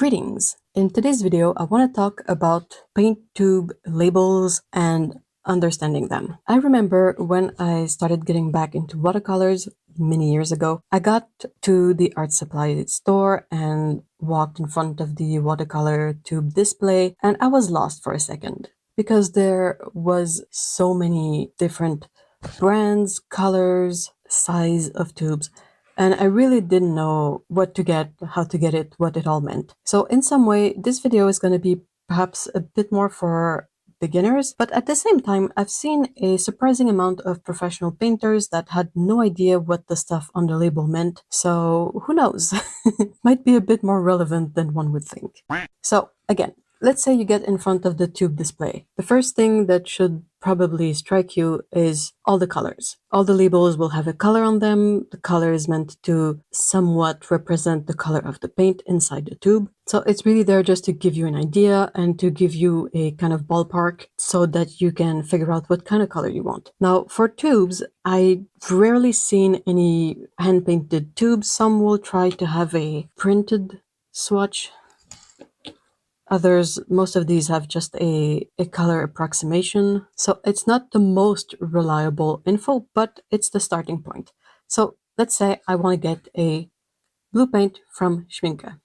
Greetings! In today's video, I want to talk about paint tube labels and understanding them. I remember when I started getting back into watercolors many years ago, I got to the art supply store and walked in front of the watercolor tube display, and I was lost for a second because there was so many different brands, colors, size of tubes, and I really didn't know what to get, how to get it, what it all meant. So in some way, this video is going to be perhaps a bit more for beginners, but at the same time, I've seen a surprising amount of professional painters that had no idea what the stuff on the label meant. So who knows? Might be a bit more relevant than one would think. So again, let's say you get in front of the tube display. The first thing that should probably strike you is all the colors. All the labels will have a color on them. The color is meant to somewhat represent the color of the paint inside the tube. So it's really there just to give you an idea and to give you a kind of ballpark so that you can figure out what kind of color you want. Now, for tubes, I've rarely seen any hand-painted tubes. Some will try to have a printed swatch. Others, most of these have just a color approximation. So it's not the most reliable info, but it's the starting point. So let's say I want to get a blue paint from Schminke.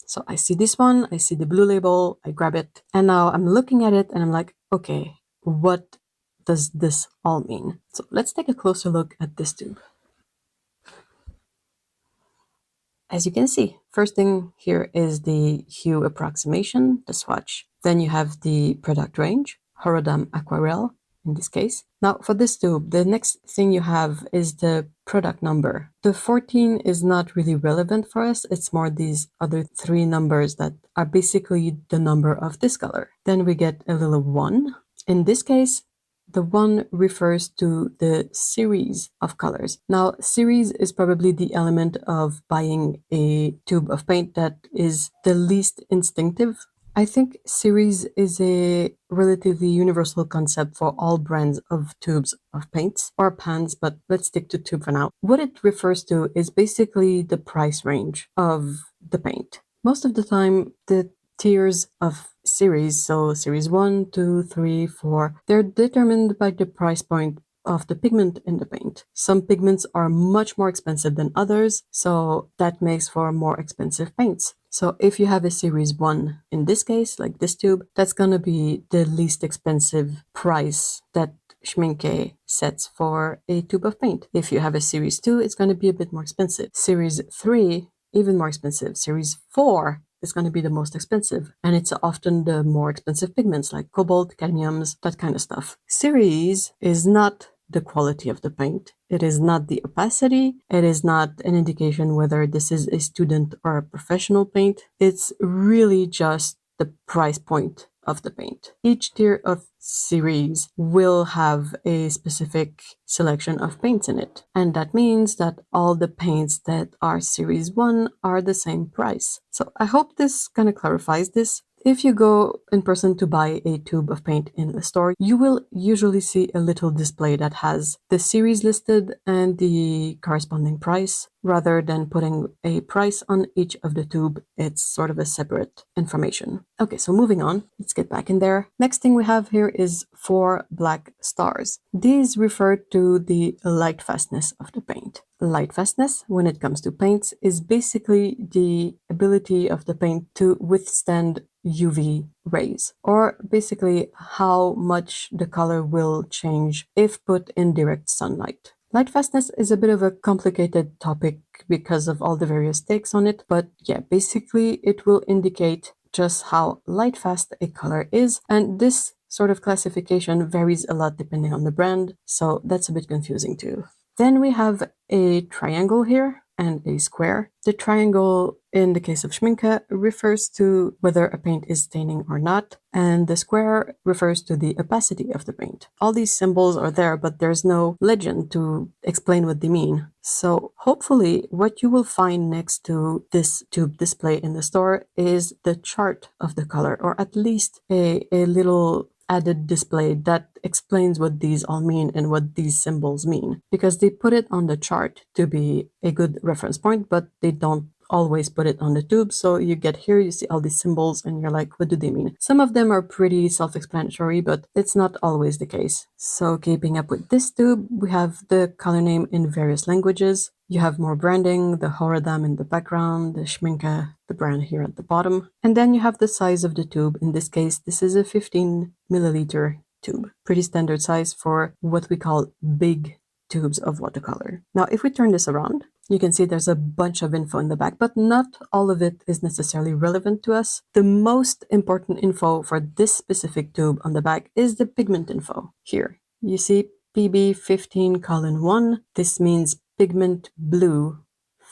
So I see this one, I see the blue label, I grab it, and now I'm looking at it and I'm like, okay, what does this all mean? So let's take a closer look at this tube. As you can see, first thing here is the hue approximation, the swatch. Then you have the product range, Horodam Aquarelle in this case. Now for this tube, the next thing you have is the product number. The 14 is not really relevant for us. It's more these other three numbers that are basically the number of this color. Then we get a little 1. In this case, the 1 refers to the series of colors. Now, series is probably the element of buying a tube of paint that is the least instinctive. I think series is a relatively universal concept for all brands of tubes of paints or pans, but let's stick to tube for now. What it refers to is basically the price range of the paint. Most of the time, the tiers of series, so series 1, 2, 3, 4, they're determined by the price point of the pigment in the paint. Some pigments are much more expensive than others, so that makes for more expensive paints. So if you have a series 1, in this case, like this tube, that's going to be the least expensive price that Schminke sets for a tube of paint. If you have a series 2, it's going to be a bit more expensive. Series 3, even more expensive. Series 4, is going to be the most expensive, and it's often the more expensive pigments like cobalt, cadmiums, that kind of stuff. Series is not the quality of the paint. It is not the opacity. It is not an indication whether this is a student or a professional paint. It's really just the price point of the paint. Each tier of series will have a specific selection of paints in it, and that means that all the paints that are series 1 are the same price. So I hope this kind of clarifies this. If you go in person to buy a tube of paint in a store, you will usually see a little display that has the series listed and the corresponding price. Rather than putting a price on each of the tube, it's sort of a separate information. Okay, so moving on, let's get back in there. Next thing we have here is 4 black stars. These refer to the light fastness of the paint. Light fastness, when it comes to paints, is basically the ability of the paint to withstand UV rays, or basically how much the color will change if put in direct sunlight. Light fastness is a bit of a complicated topic because of all the various takes on it, but yeah, basically it will indicate just how light fast a color is, and this sort of classification varies a lot depending on the brand, so that's a bit confusing too. Then we have a triangle here and a square. The triangle in the case of Schminke refers to whether a paint is staining or not, and the square refers to the opacity of the paint. All these symbols are there, but there's no legend to explain what they mean. So hopefully what you will find next to this tube display in the store is the chart of the color, or at least a little added display that explains what these all mean and what these symbols mean, because they put it on the chart to be a good reference point, but they don't always put it on the tube. So you get here, you see all these symbols and you're like, what do they mean? Some of them are pretty self-explanatory, but it's not always the case. So keeping up with this tube, we have the color name in various languages. You have more branding, the Horadam in the background, the Schminke, the brand here at the bottom. And then you have the size of the tube. In this case, this is a 15 milliliter tube. Pretty standard size for what we call big tubes of watercolor. Now, if we turn this around, you can see there's a bunch of info in the back, but not all of it is necessarily relevant to us. The most important info for this specific tube on the back is the pigment info here. You see PB15:1. This means pigment blue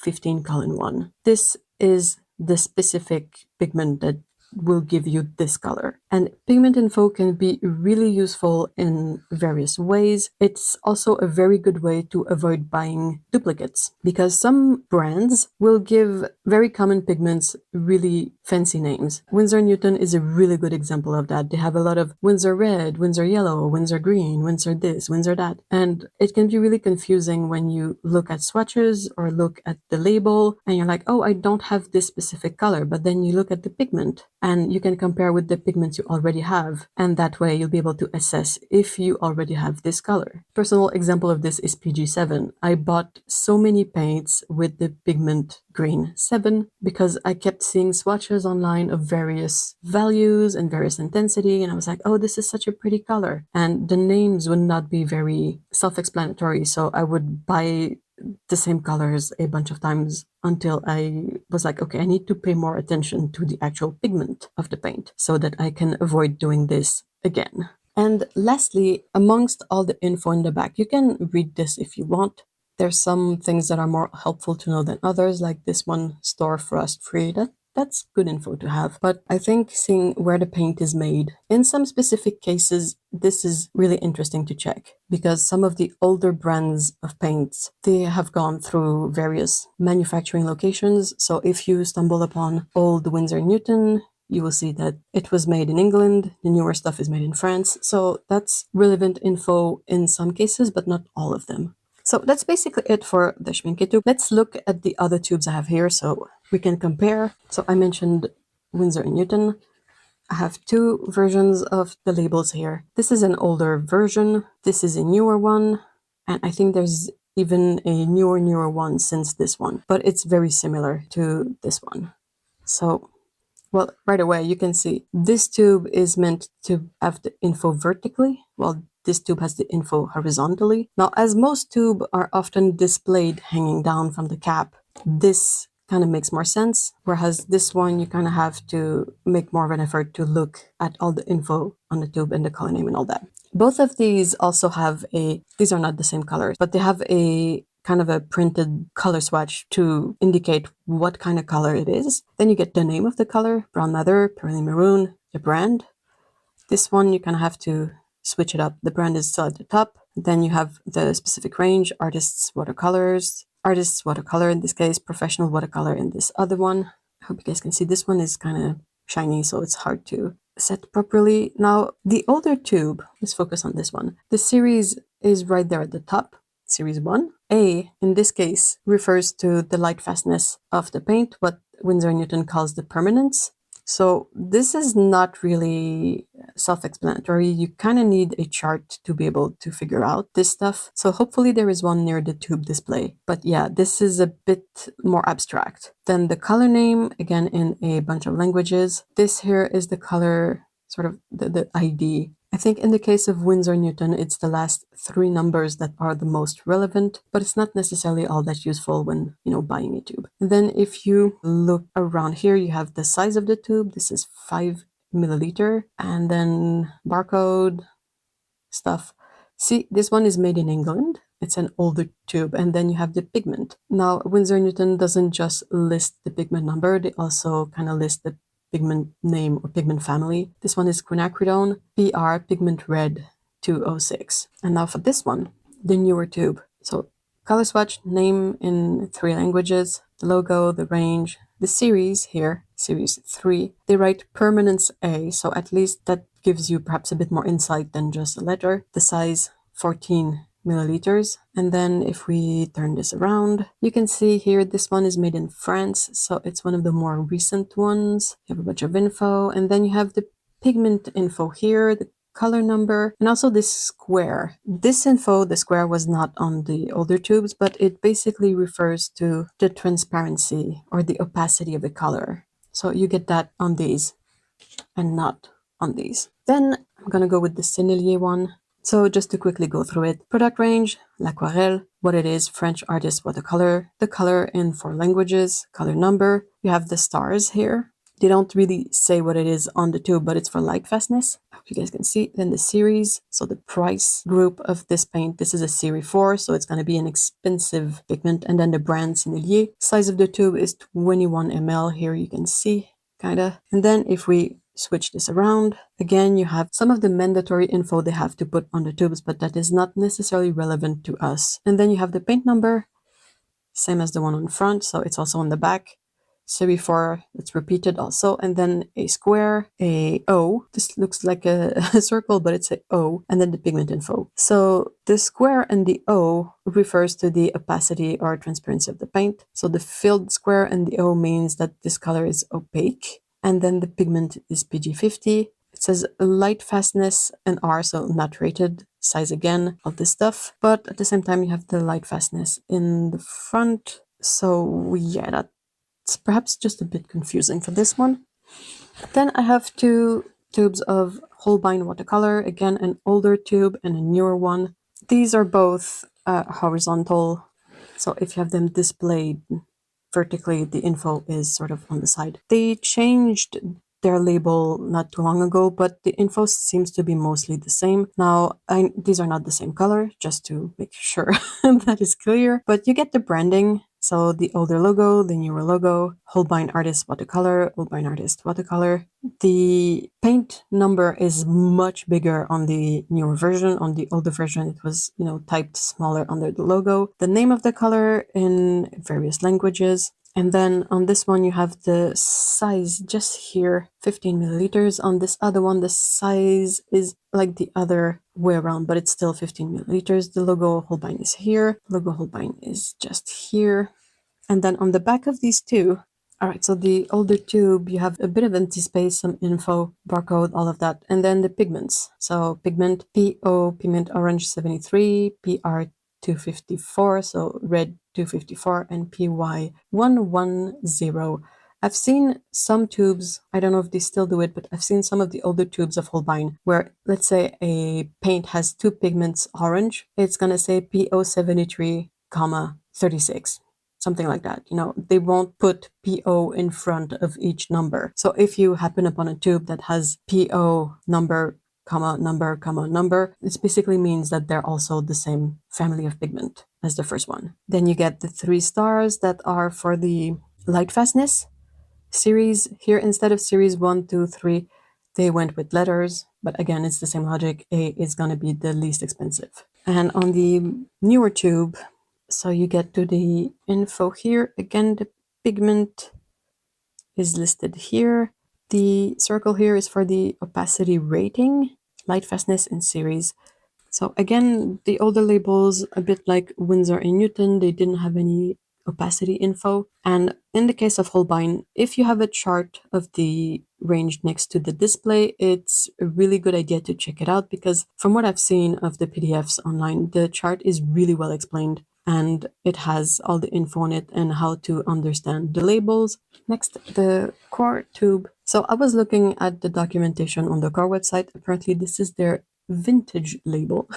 15:1. This is the specific pigment that will give you this color. And pigment info can be really useful in various ways. It's also a very good way to avoid buying duplicates, because some brands will give very common pigments really fancy names. Winsor & Newton is a really good example of that. They have a lot of Winsor red, Winsor yellow, Winsor green, Winsor this, Winsor that. And it can be really confusing when you look at swatches or look at the label and you're like, oh, I don't have this specific color. But then you look at the pigment and you can compare with the pigments you already have. And that way you'll be able to assess if you already have this color. Personal example of this is PG7. I bought so many paints with the pigment green 7 because I kept seeing swatches online of various values and various intensity. And I was like, oh, this is such a pretty color. And the names would not be very self-explanatory. So I would buy the same colors a bunch of times until I was like, okay, I need to pay more attention to the actual pigment of the paint so that I can avoid doing this again. And lastly, amongst all the info in the back, you can read this if you want. There's some things that are more helpful to know than others, like this one, store frost free. That's good info to have. But I think seeing where the paint is made, in some specific cases, this is really interesting to check, because some of the older brands of paints, they have gone through various manufacturing locations. So if you stumble upon old Winsor & Newton, you will see that it was made in England. The newer stuff is made in France. So that's relevant info in some cases, but not all of them. So that's basically it for the Schminke tube. Let's look at the other tubes I have here so we can compare. So I mentioned Winsor & Newton. I have two versions of the labels here. This is an older version. This is a newer one. And I think there's even a newer one since this one. But it's very similar to this one. So, well, right away you can see this tube is meant to have the info vertically, while this tube has the info horizontally. Now, as most tubes are often displayed hanging down from the cap, this kind of makes more sense. Whereas this one, you kind of have to make more of an effort to look at all the info on the tube and the color name and all that. Both of these also have these are not the same colors, but they have a kind of a printed color swatch to indicate what kind of color it is. Then you get the name of the color, brown madder, pearly maroon, the brand. This one, you kind of have to switch it up. The brand is still at the top. Then you have the specific range, artists, watercolors, artists, watercolor in this case, professional watercolor in this other one. I hope you guys can see this one is kind of shiny, so it's hard to set properly. Now, the older tube, let's focus on this one. The series is right there at the top, series 1. A, in this case, refers to the light fastness of the paint, what Winsor & Newton calls the permanence. So this is not really self-explanatory. You kind of need a chart to be able to figure out this stuff. So hopefully there is one near the tube display. But yeah, this is a bit more abstract. Then the color name, again, in a bunch of languages. This here is the color, sort of the ID. I think in the case of Winsor & Newton, it's the last 3 numbers that are the most relevant, but it's not necessarily all that useful when, buying a tube. And then if you look around here, you have the size of the tube. This is 5 milliliter, and then barcode stuff. See, this one is made in England. It's an older tube, and then you have the pigment. Now, Winsor & Newton doesn't just list the pigment number, they also kind of list the pigment name or pigment family. This one is quinacridone PR Pigment Red 206. And now for this one, the newer tube. So color swatch, name in 3 languages, the logo, the range, the series here, series 3. They write Permanence A, so at least that gives you perhaps a bit more insight than just a letter. The size, 14 milliliters. And then if we turn this around, you can see here this one is made in France, so it's one of the more recent ones. You have a bunch of info, and then you have the pigment info here, the color number, and also this square. This info, the square, was not on the older tubes, but it basically refers to the transparency or the opacity of the color. So you get that on these and not on these. Then I'm gonna go with the Sennelier one. So just to quickly go through it, product range, l'aquarelle, what it is, French artist watercolor, the color in 4 languages, color number. You have the stars here. They don't really say what it is on the tube, but it's for light fastness. I hope you guys can see. Then the series, so the price group of this paint. This is a series 4, so it's going to be an expensive pigment. And then the brand Sennelier. Size of the tube is 21 ml. Here you can see, kinda. And then if we switch this around, again, you have some of the mandatory info they have to put on the tubes, but that is not necessarily relevant to us. And then you have the paint number, same as the one on front, so it's also on the back. Series 4, it's repeated also, and then a square, a O. This looks like a circle, but it's a O, and then the pigment info. So the square and the O refers to the opacity or transparency of the paint. So the filled square and the O means that this color is opaque, and then the pigment is PG50. It says light fastness and R, so not rated. Size again, all this stuff. But at the same time, you have the light fastness in the front. So yeah, that's perhaps just a bit confusing for this one. Then I have 2 tubes of Holbein watercolor, again an older tube and a newer one. These are both horizontal, so if you have them displayed vertically, the info is sort of on the side. They changed their label not too long ago, but the info seems to be mostly the same. Now, these are not the same color, just to make sure that is clear, but you get the branding. So the older logo, the newer logo, Holbein Artist Watercolor, Holbein Artist Watercolor. The paint number is much bigger on the newer version. On the older version, it was, typed smaller under the logo. The name of the color in various languages. And then on this one, you have the size just here, 15 milliliters. On this other one, the size is like the other way around, but it's still 15 milliliters. The logo Holbein is here. Logo Holbein is just here. And then on the back of these two, all right, so the older tube, you have a bit of empty space, some info, barcode, all of that. And then the pigments. So pigment PO, pigment orange 73, PR 254, so red 254, and PY 110. I've seen some tubes, I don't know if they still do it, but I've seen some of the older tubes of Holbein where, let's say, a paint has 2 pigments orange, it's going to say PO 73, 36. Something like that. They won't put PO in front of each number. So if you happen upon a tube that has PO number, number, it basically means that they're also the same family of pigment as the first one. Then you get the 3 stars that are for the light fastness series. Here, instead of series 1, 2, 3, they went with letters, but again, it's the same logic. A is going to be the least expensive. And on the newer tube, so you get to the info here. Again, the pigment is listed here. The circle here is for the opacity rating, light fastness in series. So again, the older labels, a bit like Winsor and Newton, they didn't have any opacity info. And in the case of Holbein, if you have a chart of the range next to the display, it's a really good idea to check it out, because from what I've seen of the PDFs online, the chart is really well explained and it has all the info on it and how to understand the labels. Next, the core tube. So I was looking at the documentation on the core website. Apparently this is their vintage label.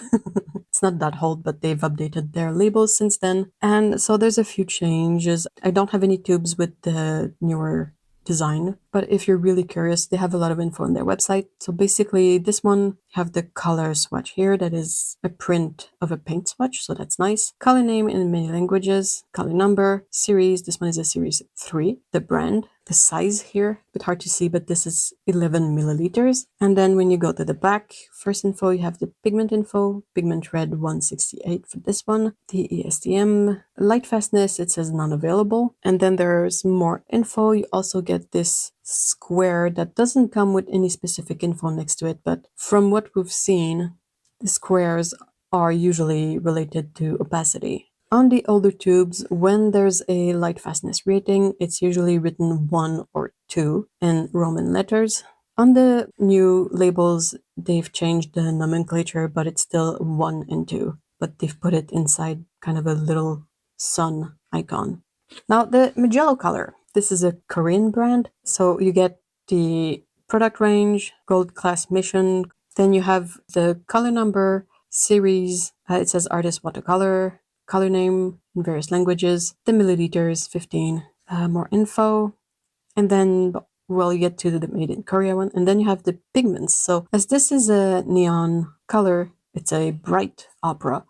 It's not that old, but they've updated their labels since then. And so there's a few changes. I don't have any tubes with the newer design, but if you're really curious, they have a lot of info on their website. So basically this one, you have the color swatch here. That is a print of a paint swatch, so that's nice. Color name in many languages, color number, series. This one is a series 3. The brand, the size here, a bit hard to see, but this is 11 milliliters. And then when you go to the back, first info, you have the pigment info, pigment red 168 for this one. The ESTM, light fastness, it says non-available. And then there's more info. You also get this square that doesn't come with any specific info next to it, but from what we've seen, the squares are usually related to opacity. On the older tubes, when there's a light fastness rating, it's usually written 1 or 2 in Roman letters. On the new labels, they've changed the nomenclature, but it's still 1 and 2. But they've put it inside kind of a little sun icon. Now, the Magello color. This is a Korean brand, so you get the product range, gold class mission. Then you have the color number, series. It says artist watercolor, color name in various languages, the milliliters, 15. More info. And then, well, you get to the made in Korea one. And then you have the pigments. So as this is a neon color, it's a bright opera.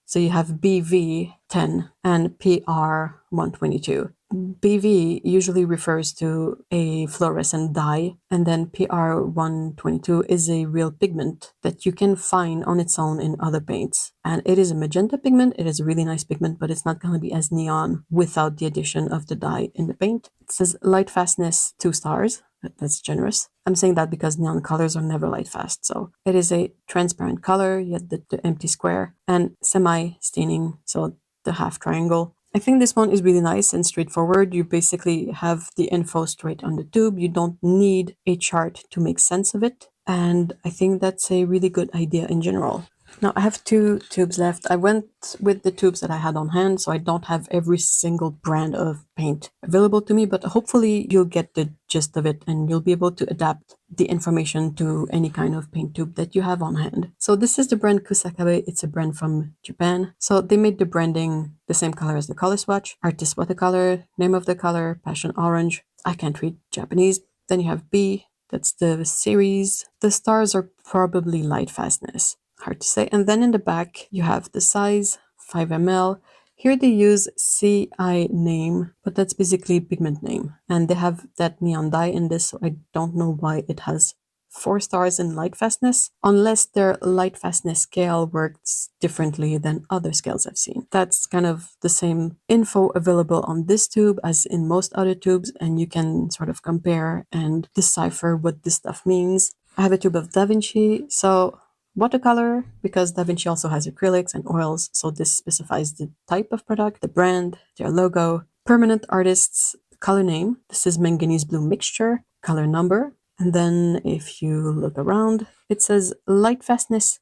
So you have BV 10 and PR 122. BV usually refers to a fluorescent dye, and then PR 122 is a real pigment that you can find on its own in other paints. And it is a magenta pigment. It is a really nice pigment, but it's not going to be as neon without the addition of the dye in the paint. It says light fastness 2 stars. That's generous. I'm saying that because neon colors are never light fast. So it is a transparent color, you have the empty square, and semi-staining, so the half triangle. I think this one is really nice and straightforward. You basically have the info straight on the tube. You don't need a chart to make sense of it. And I think that's a really good idea in general. Now I have 2 tubes left. I went with the tubes that I had on hand, so I don't have every single brand of paint available to me, but hopefully you'll get the gist of it and you'll be able to adapt the information to any kind of paint tube that you have on hand. So this is the brand Kusakabe. It's a brand from Japan. So they made the branding the same color as the color swatch. Artist watercolor, name of the color, passion orange. I can't read Japanese. Then you have B, that's the series. The stars are probably light fastness. Hard to say. And then in the back, you have the size, 5 ml. Here they use CI name, but that's basically pigment name. And they have that neon dye in this, so I don't know why it has 4 stars in light fastness, unless their light fastness scale works differently than other scales I've seen. That's kind of the same info available on this tube as in most other tubes, and you can sort of compare and decipher what this stuff means. I have a tube of Da Vinci, so watercolor, because Da Vinci also has acrylics and oils, so this specifies the type of product, the brand, their logo. Permanent artists, color name, this is manganese blue mixture, color number, and then if you look around, it says light fastness,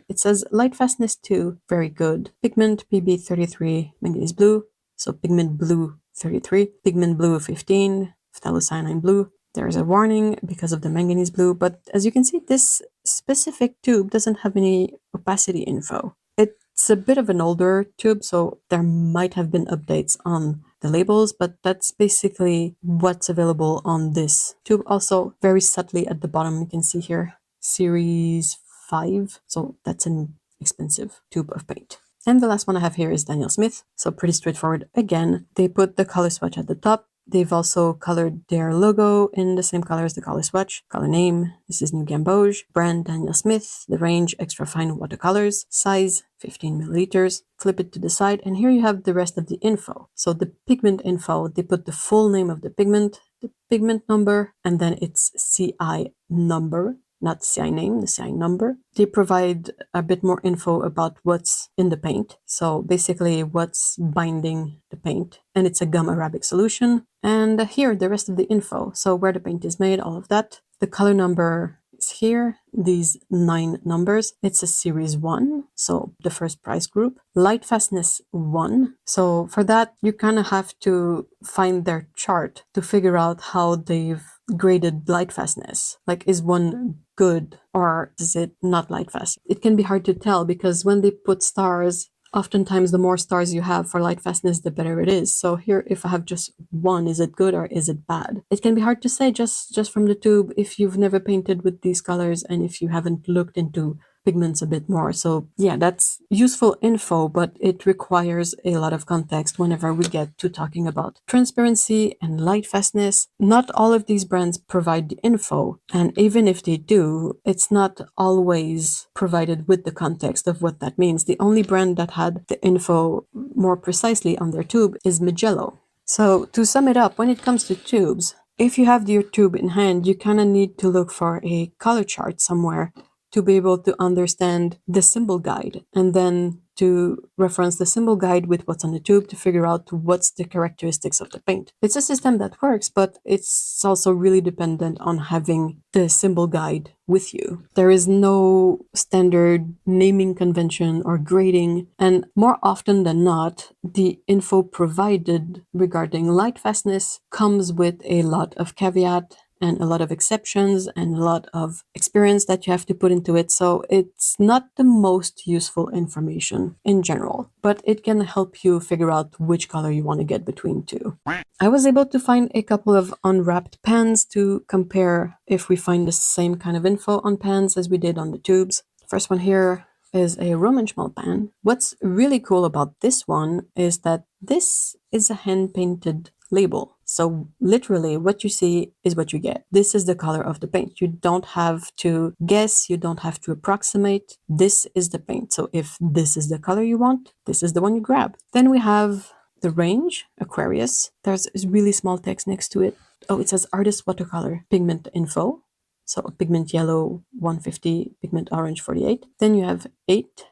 it says light fastness 2, very good. Pigment PB33 manganese blue, so pigment blue 33, pigment blue 15, phthalocyanine blue. There's a warning because of the manganese blue, but as you can see, this specific tube doesn't have any opacity info. It's a bit of an older tube, so there might have been updates on the labels, but that's basically what's available on this tube. Also, very subtly at the bottom, you can see here, series 5, so that's an expensive tube of paint. And the last one I have here is Daniel Smith, so pretty straightforward. Again, they put the color swatch at the top. They've also colored their logo in the same color as the color swatch. Color name, this is New Gamboge. Brand, Daniel Smith. The range, extra fine watercolors. Size, 15 milliliters. Flip it to the side, and here you have the rest of the info. So the pigment info, they put the full name of the pigment number, and then its CI number. Not CI name, the CI number. They provide a bit more info about what's in the paint. So basically what's binding the paint. And it's a gum arabic solution. And here, the rest of the info. So where the paint is made, all of that. The color number is here, these 9 numbers. It's a series 1, so the first price group. Light fastness 1. So for that, you kind of have to find their chart to figure out how they've graded light fastness. Like, is one good or is it not light fast? It can be hard to tell because when they put stars, oftentimes the more stars you have for light fastness, the better it is. So here, if I have just 1, is it good or is it bad? It can be hard to say just from the tube if you've never painted with these colors and if you haven't looked into pigments a bit more. So yeah, that's useful info, but it requires a lot of context whenever we get to talking about transparency and light fastness. Not all of these brands provide the info, and even if they do, it's not always provided with the context of what that means. The only brand that had the info more precisely on their tube is Magello. So to sum it up, when it comes to tubes, if you have your tube in hand, you kind of need to look for a color chart somewhere to be able to understand the symbol guide and then to reference the symbol guide with what's on the tube to figure out what's the characteristics of the paint. It's a system that works, but it's also really dependent on having the symbol guide with you. There is no standard naming convention or grading, and more often than not, the info provided regarding light fastness comes with a lot of caveat and a lot of exceptions and a lot of experience that you have to put into it. So it's not the most useful information in general, but it can help you figure out which color you want to get between two. I was able to find a couple of unwrapped pans to compare if we find the same kind of info on pans as we did on the tubes. First one here is a Roman schmal pan. What's really cool about this one is that this is a hand-painted label. So literally what you see is what you get. This is the color of the paint. You don't have to guess, you don't have to approximate. This is the paint. So if this is the color you want, this is the one you grab. Then we have the range, Aquarius. There's really small text next to it. Oh, it says artist watercolor pigment info. So pigment yellow 150, pigment orange 48. Then you have 8,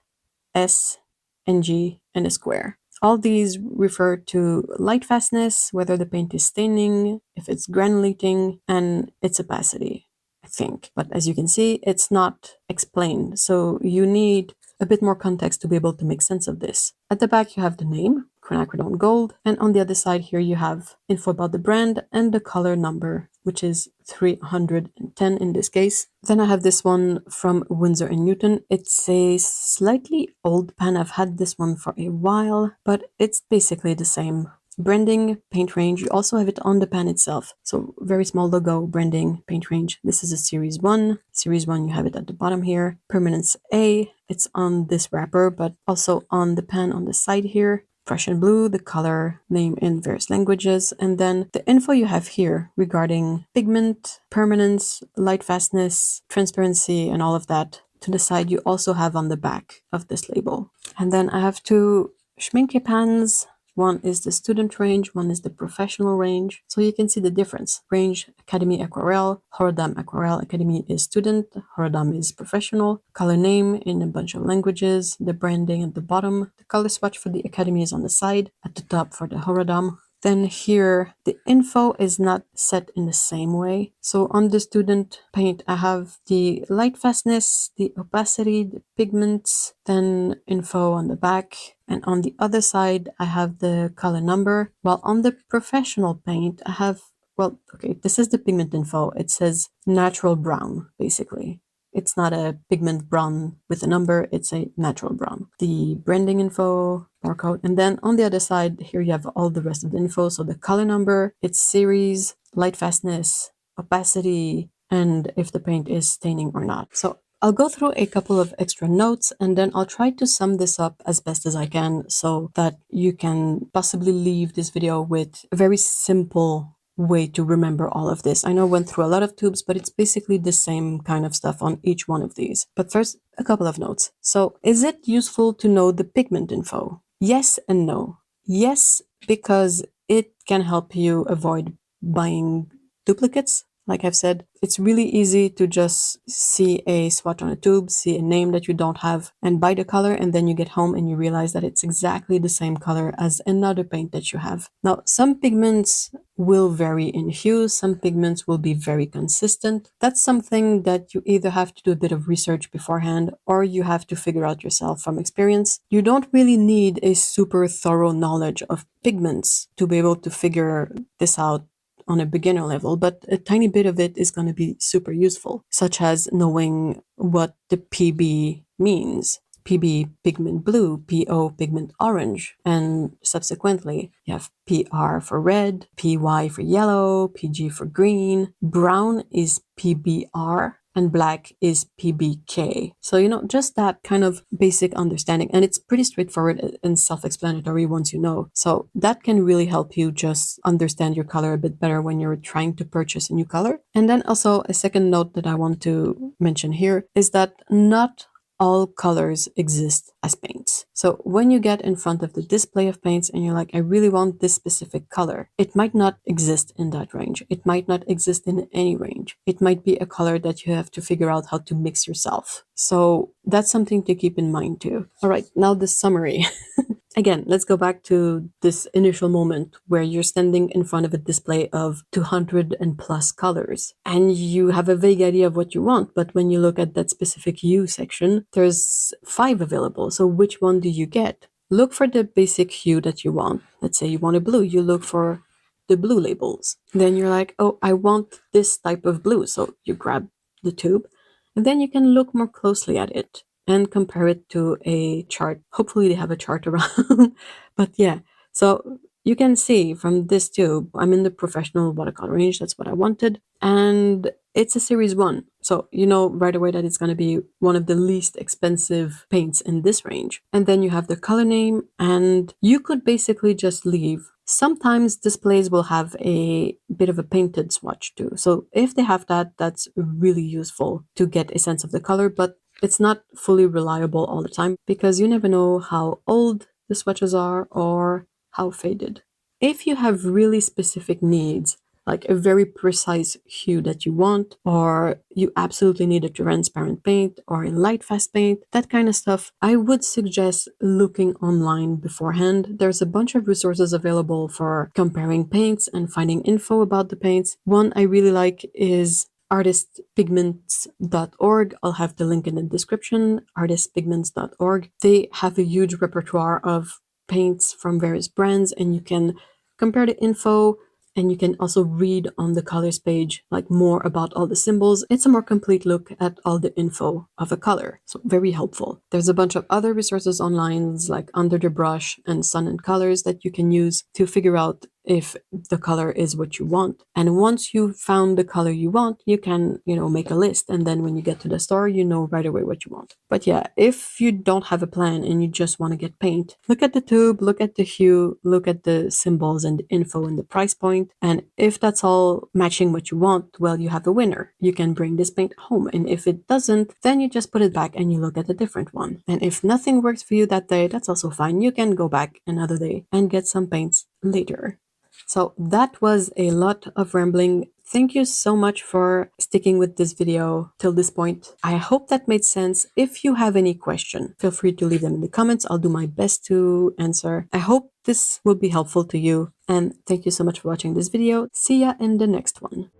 S, NG, and a square. All these refer to light fastness, whether the paint is staining, if it's granulating, and its opacity, I think. But as you can see, it's not explained. So you need a bit more context to be able to make sense of this. At the back, you have the name, quinacridone gold, and on the other side here, you have info about the brand and the color number, which is 310 in this case. Then I have this one from Winsor & Newton. It's a slightly old pan. I've had this one for a while, but it's basically the same. Branding, paint range, you also have it on the pan itself. So very small logo, branding, paint range. This is a series 1. Series 1, you have it at the bottom here. Permanence A, it's on this wrapper, but also on the pan on the side here. Prussian blue, the color name in various languages, and then the info you have here regarding pigment, permanence, light fastness, transparency, and all of that. To the side, you also have on the back of this label. And then I have two Schminke pans. One is the student range, one is the professional range. So you can see the difference. Range, Academy Aquarelle, Horodam Aquarelle Academy is student, Horodam is professional. Color name in a bunch of languages, the branding at the bottom. The color swatch for the Academy is on the side, at the top for the Horodam. Then here, the info is not set in the same way. So on the student paint, I have the light fastness, the opacity, the pigments, then info on the back. And on the other side, I have the color number. While on the professional paint, I have, well, okay, this is the pigment info. It says natural brown, basically. It's not a pigment brown with a number, it's a natural brown. The branding info, barcode, and then on the other side, here you have all the rest of the info. So the color number, its series, light fastness, opacity, and if the paint is staining or not. So I'll go through a couple of extra notes and then I'll try to sum this up as best as I can so that you can possibly leave this video with a very simple way to remember all of this. I know I went through a lot of tubes, but it's basically the same kind of stuff on each one of these. But first, a couple of notes. So is it useful to know the pigment info? Yes and no. Yes, because it can help you avoid buying duplicates. Like I've said, it's really easy to just see a swatch on a tube, see a name that you don't have, and buy the color, and then you get home and you realize that it's exactly the same color as another paint that you have. Now, some pigments will vary in hue, some pigments will be very consistent. That's something that you either have to do a bit of research beforehand, or you have to figure out yourself from experience. You don't really need a super thorough knowledge of pigments to be able to figure this out on a beginner level, but a tiny bit of it is going to be super useful, such as knowing what the PB means. PB pigment blue, PO pigment orange, and subsequently you have PR for red, PY for yellow, PG for green, brown is PBR, and black is PBK. So, you know, just that kind of basic understanding. And it's pretty straightforward and self-explanatory once you know. So that can really help you just understand your color a bit better when you're trying to purchase a new color. And then also a second note that I want to mention here is that not all colors exist as paints. So when you get in front of the display of paints and you're like, I really want this specific color, it might not exist in that range. It might not exist in any range. It might be a color that you have to figure out how to mix yourself. So that's something to keep in mind too. All right, now the summary. Again, let's go back to this initial moment where you're standing in front of a display of 200 and plus colors and you have a vague idea of what you want. But when you look at that specific hue section, there's 5 available. So which one do you get? Look for the basic hue that you want. Let's say you want a blue, you look for the blue labels. Then you're like, oh, I want this type of blue. So you grab the tube and then you can look more closely at it and compare it to a chart. Hopefully they have a chart around. But yeah, so you can see from this tube, I'm in the professional watercolor range. That's what I wanted. And it's a series 1. So you know right away that it's going to be one of the least expensive paints in this range. And then you have the color name and you could basically just leave. Sometimes displays will have a bit of a painted swatch too. So if they have that, that's really useful to get a sense of the color. But it's not fully reliable all the time because you never know how old the swatches are or how faded. If you have really specific needs, like a very precise hue that you want, or you absolutely need a transparent paint or a light fast paint, that kind of stuff, I would suggest looking online beforehand. There's a bunch of resources available for comparing paints and finding info about the paints. One I really like is artistpigments.org. I'll have the link in the description, artistpigments.org. They have a huge repertoire of paints from various brands and you can compare the info and you can also read on the colors page like more about all the symbols. It's a more complete look at all the info of a color, so very helpful. There's a bunch of other resources online like Under the Brush and Sun and Colors that you can use to figure out if the color is what you want. And once you've found the color you want, you can, make a list. And then when you get to the store, you know right away what you want. But yeah, if you don't have a plan and you just want to get paint, look at the tube, look at the hue, look at the symbols and the info and the price point. And if that's all matching what you want, well, you have a winner. You can bring this paint home. And if it doesn't, then you just put it back and you look at a different one. And if nothing works for you that day, that's also fine. You can go back another day and get some paints later. So that was a lot of rambling. Thank you so much for sticking with this video till this point. I hope that made sense. If you have any question, feel free to leave them in the comments. I'll do my best to answer. I hope this will be helpful to you. And thank you so much for watching this video. See ya in the next one.